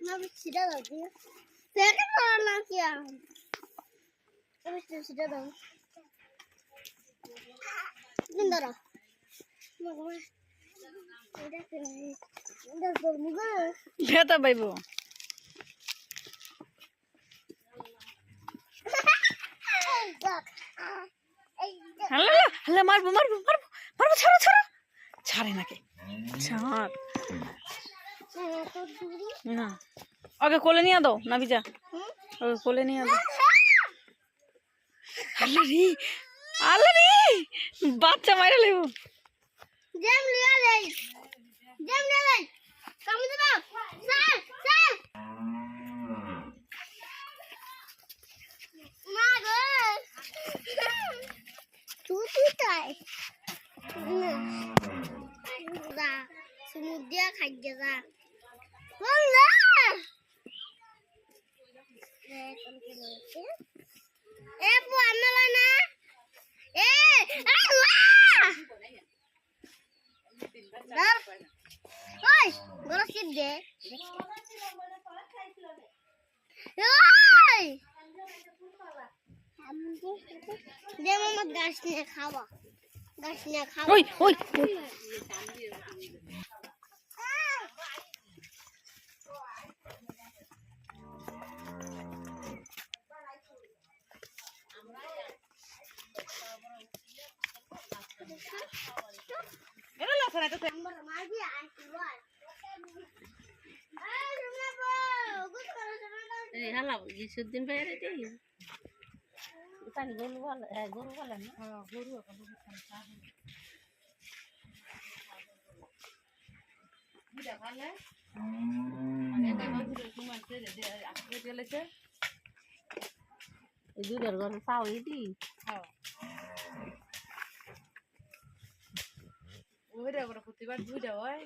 না সিধা দাও দিয়ে সেটা মারলা কি আমি সিধা দাও নিন্দরা মগমা এটা কেন এটা মুগা বেটা বাইবো হ্যালো হ্যালো মারবো মারবো মারবো মারবো ছাড়ো ছাড়ো ছাড়ে নাকি ছাড় না ওকে কোলে নিয়ে দাও না বিজা ওকে কোলে নিয়ে দাও আল্লাহ রে বাচ্চা মাইরা লেবো জেম লিয়া যাই কাম দে দাও স্যার মা গো তুই তাই দা সমুদ্র খাই যা বললা এ পুয়ানা না এ আল্লাহ ওই গরস কি দে ওই দে মামা গাছ নিয়ে খাওয়া ওই ওই কিছুদিন বাইরে গরু বলে গরু বলে না গরু এই দুধের গরু চাও এটি প্রতিবার দুইটা হয়